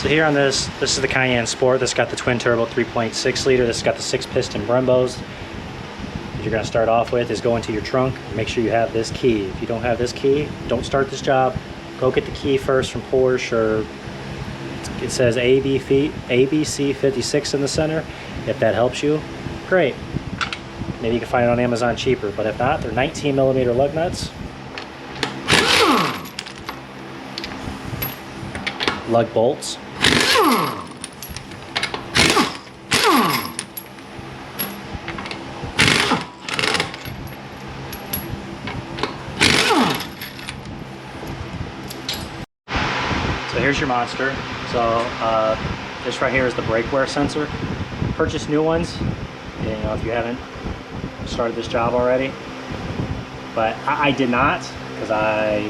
So here on this is the Cayenne Sport. This got the twin turbo 3.6 liter. This has got the 6-piston Brembos. What you're gonna start off with is go into your trunk. Make sure you have this key. If you don't have this key, don't start this job. Go get the key first from Porsche, or it says ABC 56 in the center. If that helps you, great. Maybe you can find it on Amazon cheaper, but if not, they're 19mm lug nuts. Lug bolts. So here's your monster. So this right here is the brake wear sensor. Purchase new ones, you know, if you haven't started this job already. But I did not, because I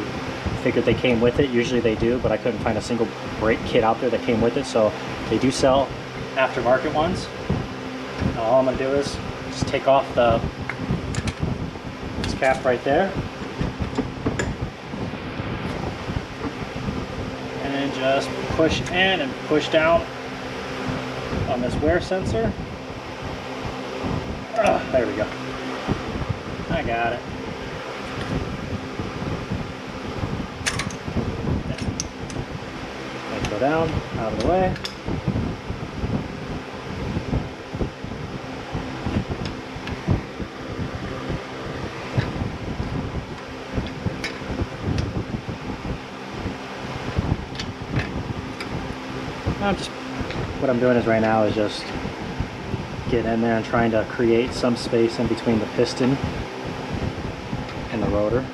figured they came with it. Usually they do, but I couldn't find a single brake kit out there that came with it. So they do sell aftermarket ones. Now all I'm gonna do is just take off this cap right there. And just push in and push down on this wear sensor. Oh, there we go. I got it. Let's go down, out of the way. What I'm doing is right now is just getting in there and trying to create some space in between the piston and the rotor.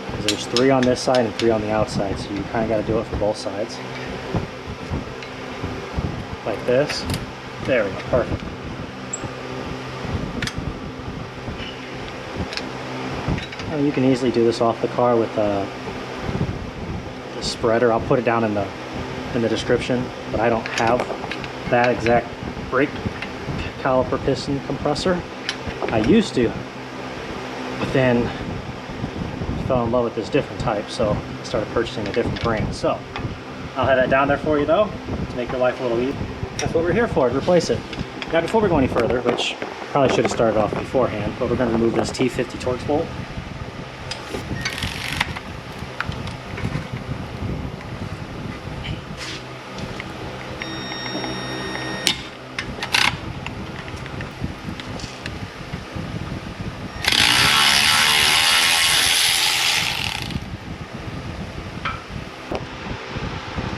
Because there's 3 on this side and 3 on the outside, so you kind of got to do it for both sides. Like this. There we go, perfect. And you can easily do this off the car with the spreader. I'll put it down in the description, but I don't have that exact brake caliper piston compressor. I used to, but then fell in love with this different type, so I started purchasing a different brand. So I'll have that down there for you though, to make your life a little easier. That's what we're here for, to replace it. Now before we go any further, which probably should have started off beforehand, but we're going to remove this T50 Torx bolt.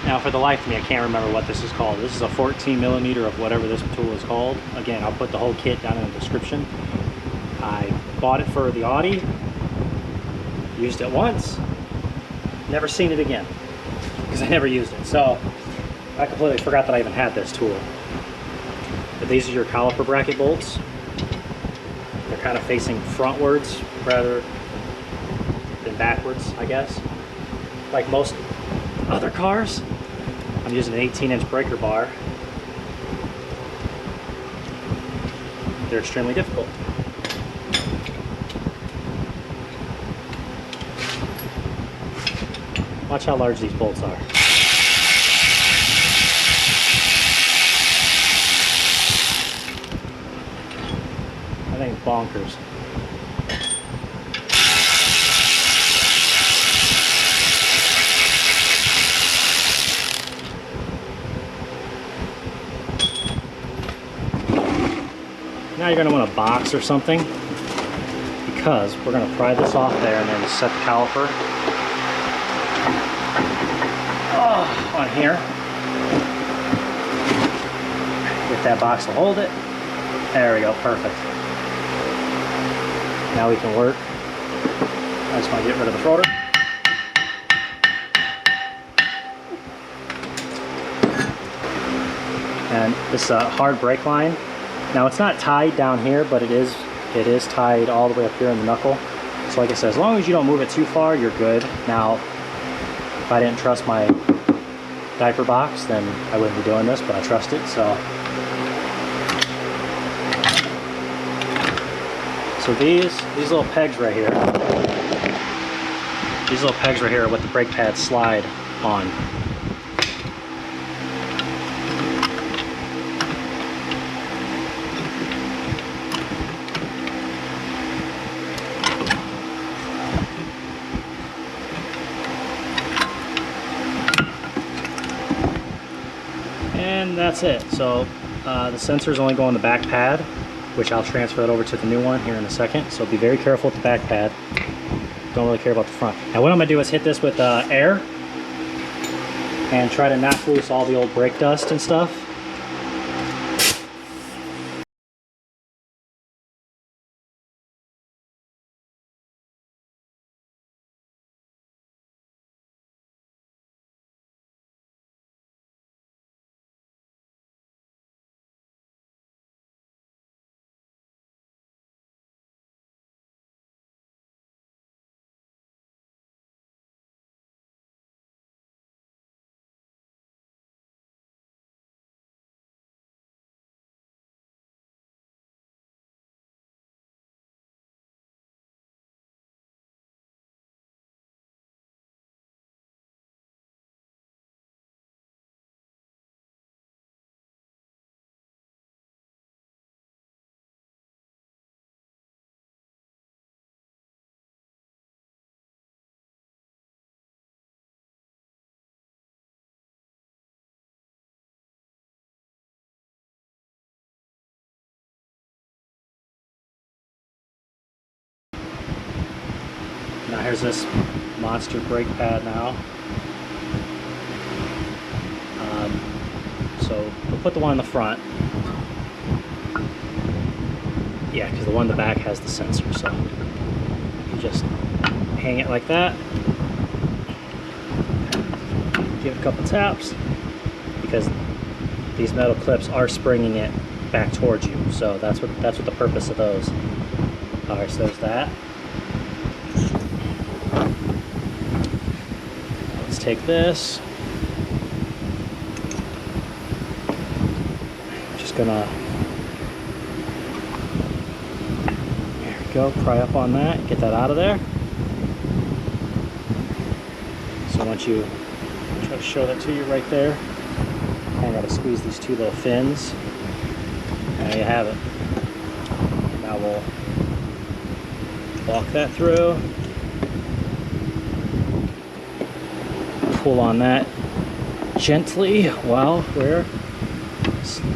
Now for the life of me, I can't remember what this is called. This is a 14mm of whatever this tool is called. Again, I'll put the whole kit down in the description. I bought it for the Audi, used it once, never seen it again, because I never used it. So I completely forgot that I even had this tool. But these are your caliper bracket bolts. They're kind of facing frontwards rather than backwards, I guess. Like most other cars. I'm using an 18-inch breaker bar. They're extremely difficult. Watch how large these bolts are. I think it's bonkers. Now you're going to want a box or something, because we're going to pry this off there and then set the caliper on here. Get that box to hold it. There we go, perfect. Now we can work. I just want to get rid of the rotor. And this hard brake line. Now it's not tied down here, but it is tied all the way up here in the knuckle. So like I said, as long as you don't move it too far, you're good. Now, if I didn't trust my diaper box, then I wouldn't be doing this, but I trust it, so. So these little pegs right here, are what the brake pads slide on. And that's it. So the sensors only go on the back pad, which I'll transfer that over to the new one here in a second. So be very careful with the back pad. Don't really care about the front. Now what I'm gonna do is hit this with air and try to knock loose all the old brake dust and stuff. Now here's this monster brake pad now. So we'll put the one in the front. Yeah, because the one in the back has the sensor. So you just hang it like that. Give it a couple taps because these metal clips are springing it back towards you. So that's what the purpose of those. All right, so there's that. Let's take this. Just gonna, there we go, pry up on that, get that out of there. So once you try to show that to you right there, I gotta squeeze these two little fins. There you have it. Now we'll walk that through. Pull on that gently while we're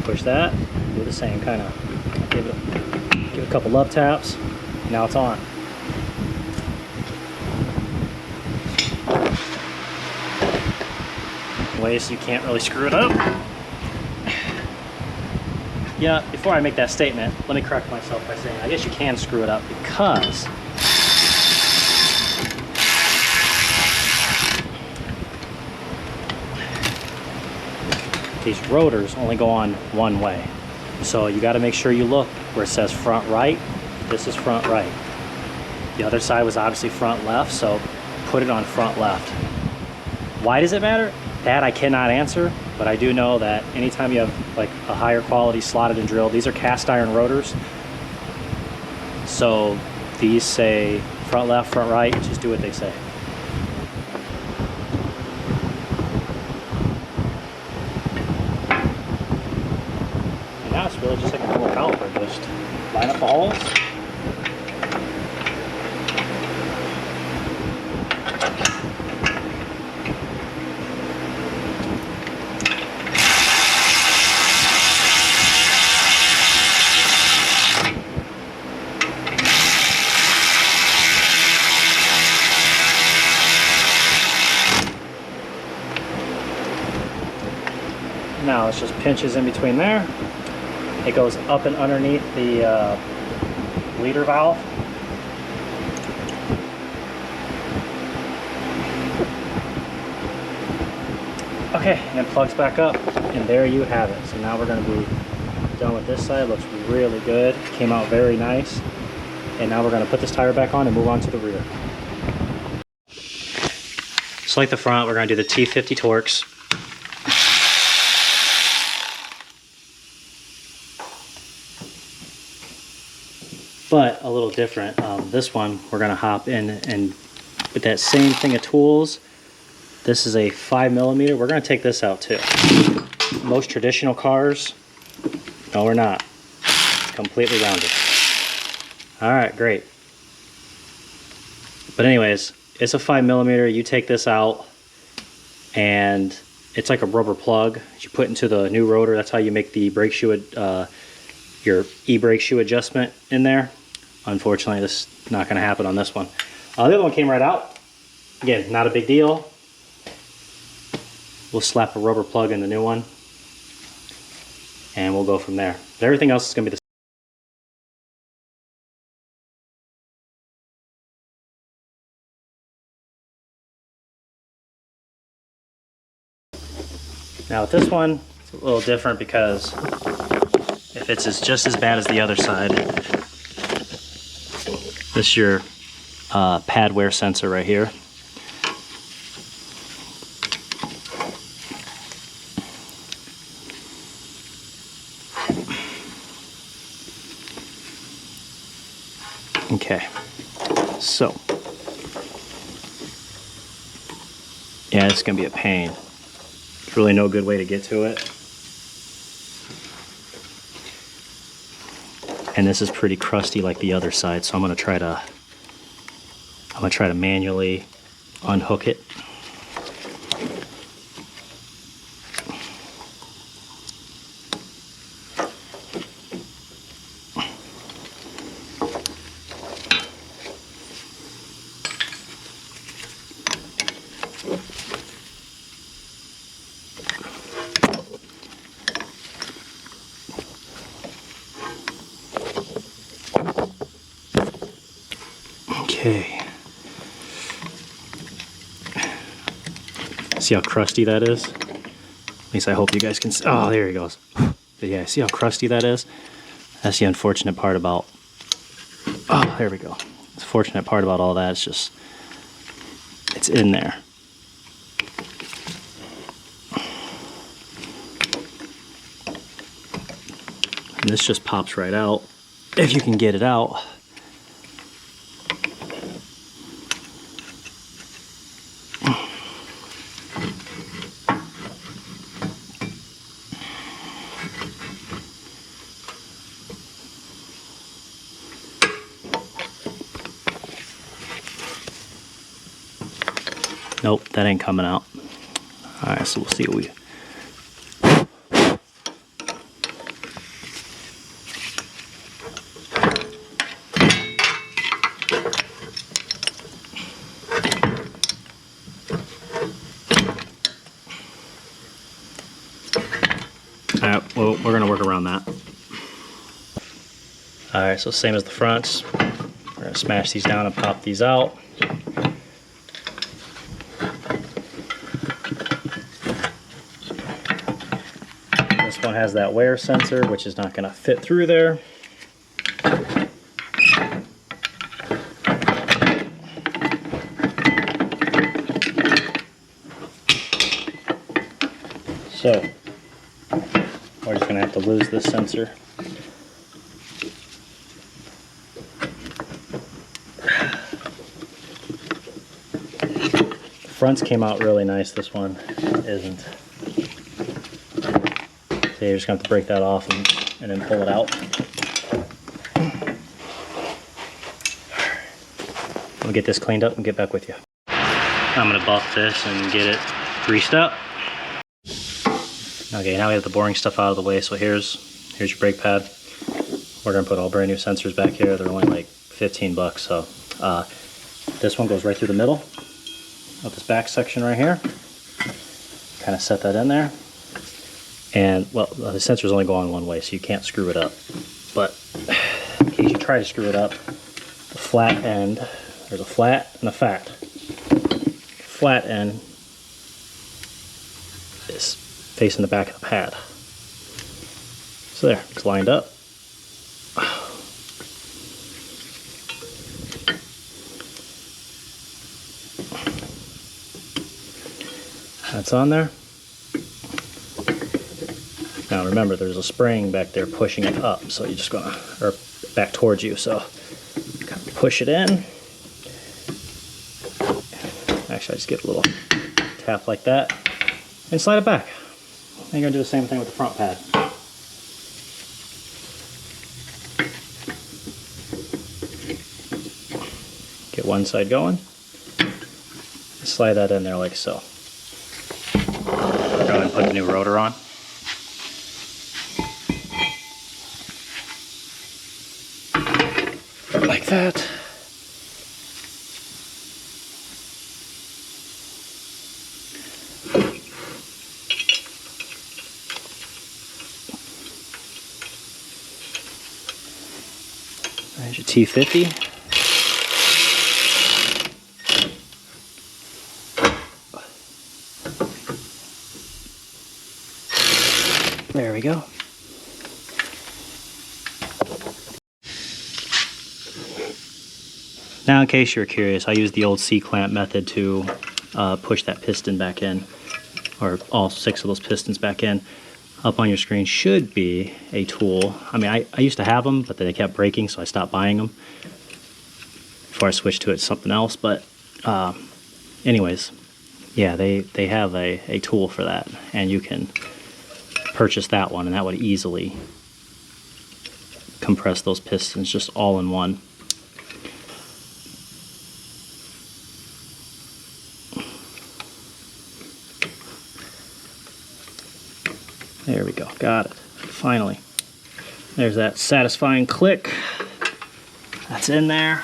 push that. Do the same kind of give it a couple love taps. Now it's on. Ways you can't really screw it up. Yeah, before I make that statement, let me correct myself by saying I guess you can screw it up because these rotors only go on one way. So you got to make sure you look where it says front right. This is front right. The other side was obviously front left, so put it on front left. Why does it matter? That I cannot answer, but I do know that anytime you have like a higher quality slotted and drilled, these are cast iron rotors. So these say front left, front right, just do what they say. And now it's really just like a normal caliper, just line up the holes. Now it just pinches in between there. It goes up and underneath the leader valve. Okay, and plugs back up, and there you have it. So now we're going to be done with this side. Looks really good. Came out very nice. And now we're going to put this tire back on and move on to the rear. So like the front, we're going to do the T50 Torx. But a little different. This one, we're going to hop in and with that same thing of tools. This is a 5mm. We're going to take this out too. Most traditional cars, no, we're not. It's completely rounded. All right, great. But anyways, it's a 5mm. You take this out and it's like a rubber plug that you put into the new rotor. That's how you make the brake shoe, your e-brake shoe adjustment in there. Unfortunately, this is not going to happen on this one. The other one came right out. Again, not a big deal. We'll slap a rubber plug in the new one, and we'll go from there. But everything else is going to be the same. Now with this one, it's a little different because if it's just as bad as the other side, this is your pad wear sensor right here. Okay, so yeah, it's gonna be a pain. There's really no good way to get to it, and this is pretty crusty like the other side. So I'm gonna try to manually unhook it. Okay. See how crusty that is? At least I hope you guys can see. Oh, there he goes. But yeah, see how crusty that is? That's the unfortunate part about... Oh, there we go. The fortunate part about all that is just... it's in there. And this just pops right out. If you can get it out. Nope, that ain't coming out. Alright, so we'll see what we... Alright, well, we're going to work around that. Alright, so same as the fronts. We're going to smash these down and pop these out. This one has that wear sensor, which is not going to fit through there. So, we're just going to have to lose this sensor. The fronts came out really nice, this one isn't. So you're just going to have to break that off and then pull it out. We'll get this cleaned up and get back with you. I'm going to buff this and get it greased up. Okay, now we have the boring stuff out of the way, so here's your brake pad. We're going to put all brand new sensors back here. They're only like 15 bucks, so this one goes right through the middle of this back section right here. Kind of set that in there. And, well, the sensors only go on one way, so you can't screw it up. But in case you try to screw it up, the flat end, there's a flat and a fat. Flat end is facing the back of the pad. So there, it's lined up. That's on there. Now remember, there's a spring back there pushing it up, so you're just gonna, or back towards you, so kind of push it in. Actually, I just give it a little tap like that and slide it back. And you're gonna do the same thing with the front pad. Get one side going, slide that in there like so. put the new rotor on. Like that. There's your T50. There we go. Now, in case you're curious, I use the old C-clamp method to push that piston back in, or all 6 of those pistons back in. Up on your screen should be a tool. I mean, I used to have them, but then they kept breaking, so I stopped buying them before I switched to something else. But anyways, yeah, they have a tool for that, and you can purchase that one, and that would easily compress those pistons just all in one. There we go, got it. Finally. There's that satisfying click. That's in there.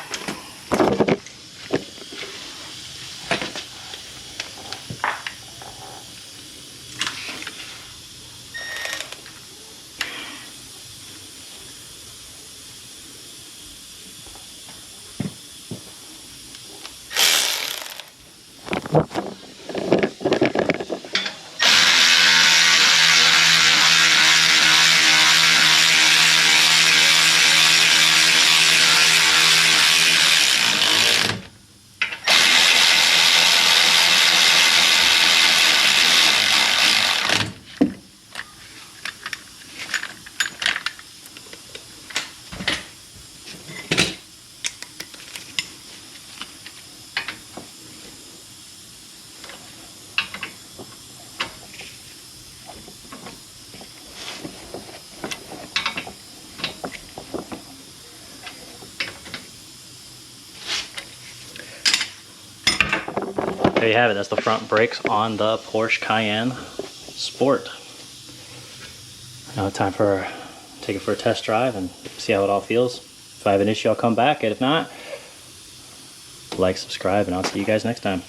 There you have it. That's the front brakes on the Porsche Cayenne Sport. Now time for take it for a test drive and see how it all feels. If I have an issue, I'll come back, and if not, like, subscribe, and I'll see you guys next time.